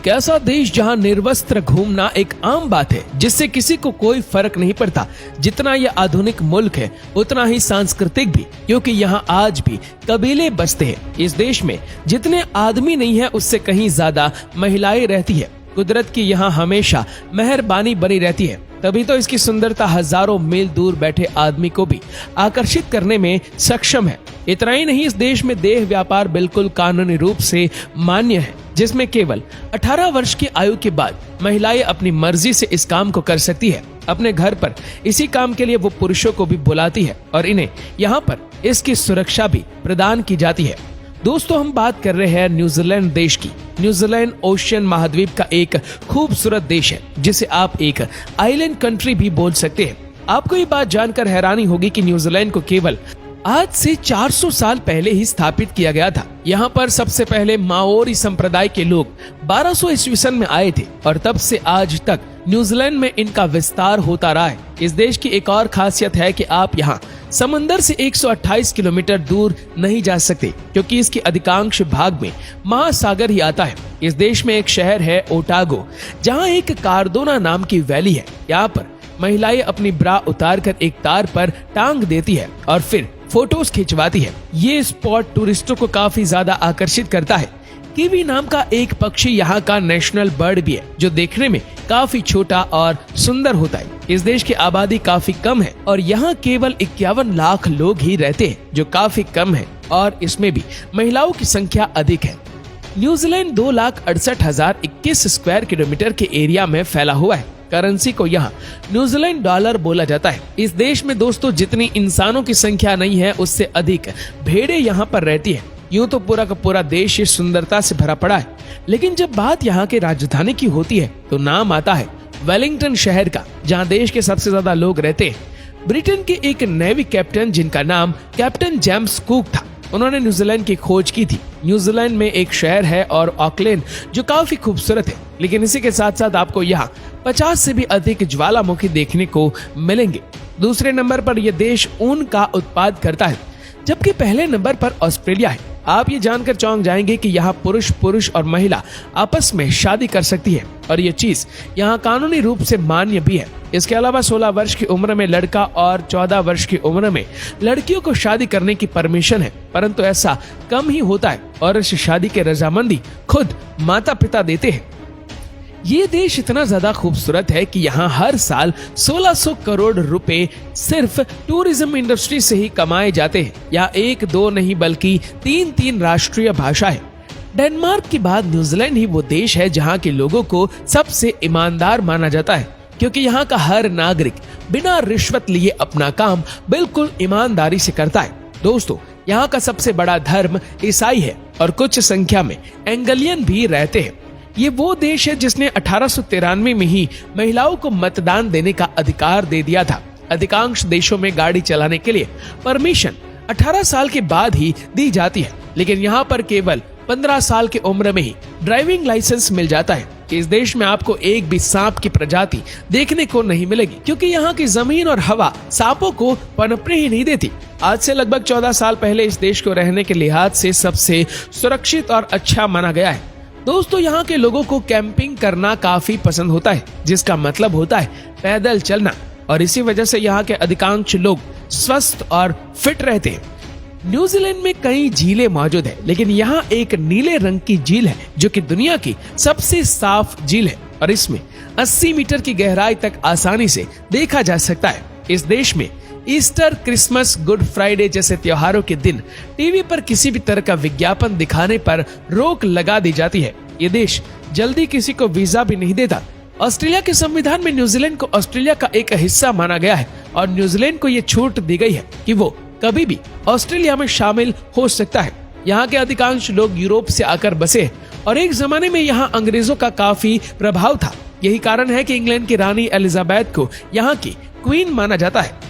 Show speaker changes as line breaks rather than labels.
एक ऐसा देश जहां निर्वस्त्र घूमना एक आम बात है, जिससे किसी को कोई फर्क नहीं पड़ता। जितना यह आधुनिक मुल्क है उतना ही सांस्कृतिक भी, क्योंकि यहाँ आज भी कबीले बसते हैं। इस देश में जितने आदमी नहीं है उससे कहीं ज्यादा महिलाएं रहती है। कुदरत की यहाँ हमेशा मेहरबानी बनी रहती है, तभी तो इसकी सुंदरता हजारों मील दूर बैठे आदमी को भी आकर्षित करने में सक्षम है। इतना ही नहीं, इस देश में देह व्यापार बिल्कुल कानूनी रूप से मान्य है, जिसमें केवल 18 वर्ष की आयु के बाद महिलाएं अपनी मर्जी से इस काम को कर सकती है। अपने घर पर इसी काम के लिए वो पुरुषों को भी बुलाती है और इन्हें यहाँ पर इसकी सुरक्षा भी प्रदान की जाती है। दोस्तों, हम बात कर रहे हैं न्यूजीलैंड देश की। न्यूजीलैंड ओशियन महाद्वीप का एक खूबसूरत देश है, जिसे आप एक आइलैंड कंट्री भी बोल सकते हैं। आपको ये बात जानकर हैरानी होगी कि न्यूजीलैंड को केवल आज से 400 साल पहले ही स्थापित किया गया था। यहाँ पर सबसे पहले माओरी संप्रदाय के लोग 1200 ईस्वी सन में आए थे और तब से आज तक न्यूजीलैंड में इनका विस्तार होता रहा है। इस देश की एक और खासियत है कि आप यहाँ समंदर से 128 किलोमीटर दूर नहीं जा सकते, क्योंकि इसके अधिकांश भाग में महासागर ही आता है। इस देश में एक शहर है ओटागो, जहाँ एक कार्दोना नाम की वैली है। यहाँ पर महिलाएं अपनी ब्रा उतारकर एक तार पर टांग देती है और फिर फोटोज खिंचवाती है। ये स्पॉट टूरिस्टों को काफी ज्यादा आकर्षित करता है। कीवी नाम का एक पक्षी यहाँ का नेशनल बर्ड भी है, जो देखने में काफी छोटा और सुंदर होता है। इस देश की आबादी काफी कम है और यहाँ केवल 51 लाख लोग ही रहते हैं, जो काफी कम है, और इसमें भी महिलाओं की संख्या अधिक है। न्यूजीलैंड 2,68,021 स्क्वायर किलोमीटर के एरिया में फैला हुआ है। करेंसी को यहाँ न्यूजीलैंड डॉलर बोला जाता है। इस देश में दोस्तों जितनी इंसानों की संख्या नहीं है, उससे अधिक भेड़ें यहाँ पर रहती है। यूं तो पूरा का पूरा देश इस सुंदरता से भरा पड़ा है, लेकिन जब बात यहाँ के राजधानी की होती है तो नाम आता है वेलिंगटन शहर का, जहाँ देश के सबसे ज्यादा लोग रहते हैं। ब्रिटेन के एक नेवी कैप्टन, जिनका नाम कैप्टन जेम्स कुक था, उन्होंने न्यूजीलैंड की खोज की थी। न्यूजीलैंड में एक शहर है और ऑकलैंड, जो काफी खूबसूरत है, लेकिन इसी के साथ साथ आपको यहाँ 50 से भी अधिक ज्वालामुखी देखने को मिलेंगे। दूसरे नंबर पर यह देश ऊन का उत्पाद करता है, जबकि पहले नंबर पर ऑस्ट्रेलिया है। आप ये जानकर चौंक जाएंगे कि यहाँ पुरुष और महिला आपस में शादी कर सकती है, और ये चीज यहाँ कानूनी रूप से मान्य भी है। इसके अलावा 16 वर्ष की उम्र में लड़का और 14 वर्ष की उम्र में लड़कियों को शादी करने की परमिशन है, परंतु ऐसा कम ही होता है और इस शादी के रजामंदी खुद माता पिता देते हैं। ये देश इतना ज्यादा खूबसूरत है कि यहाँ हर साल 1600 करोड़ रुपए सिर्फ टूरिज्म इंडस्ट्री से ही कमाए जाते हैं। यहाँ 1-2 नहीं बल्कि 3-3 राष्ट्रीय भाषा है। डेनमार्क के बाद न्यूजीलैंड ही वो देश है जहाँ के लोगों को सबसे ईमानदार माना जाता है, क्योंकि यहाँ का हर नागरिक बिना रिश्वत लिए अपना काम बिल्कुल ईमानदारी से करता है। दोस्तों, यहाँ का सबसे बड़ा धर्म ईसाई है और कुछ संख्या में एंगलियन भी रहते हैं। ये वो देश है जिसने 1893 में ही महिलाओं को मतदान देने का अधिकार दे दिया था। अधिकांश देशों में गाड़ी चलाने के लिए परमिशन 18 साल के बाद ही दी जाती है, लेकिन यहाँ पर केवल 15 साल की उम्र में ही ड्राइविंग लाइसेंस मिल जाता है। इस देश में आपको एक भी सांप की प्रजाति देखने को नहीं मिलेगी, क्योंकि यहाँ की जमीन और हवा सांपों को पनपने ही नहीं देती। आज से लगभग 14 साल पहले इस देश को रहने के लिहाज से सबसे सुरक्षित और अच्छा माना गया है। दोस्तों, यहाँ के लोगों को कैंपिंग करना काफी पसंद होता है, जिसका मतलब होता है पैदल चलना, और इसी वजह से यहाँ के अधिकांश लोग स्वस्थ और फिट रहते हैं। न्यूजीलैंड में कई झीलें मौजूद है, लेकिन यहाँ एक नीले रंग की झील है जो कि दुनिया की सबसे साफ झील है, और इसमें 80 मीटर की गहराई तक आसानी से देखा जा सकता है। इस देश में ईस्टर, क्रिसमस, गुड फ्राइडे जैसे त्योहारों के दिन टीवी पर किसी भी तरह का विज्ञापन दिखाने पर रोक लगा दी जाती है। ये देश जल्दी किसी को वीजा भी नहीं देता। ऑस्ट्रेलिया के संविधान में न्यूजीलैंड को ऑस्ट्रेलिया का एक हिस्सा माना गया है, और न्यूजीलैंड को ये छूट दी गई है कि वो कभी भी ऑस्ट्रेलिया में शामिल हो सकता है। यहाँ के अधिकांश लोग यूरोप से आकर बसे हैं, और एक जमाने में यहाँ अंग्रेजों का काफी प्रभाव था। यही कारण है कि इंग्लैंड की रानी एलिजाबेथ को यहाँ की क्वीन माना जाता है।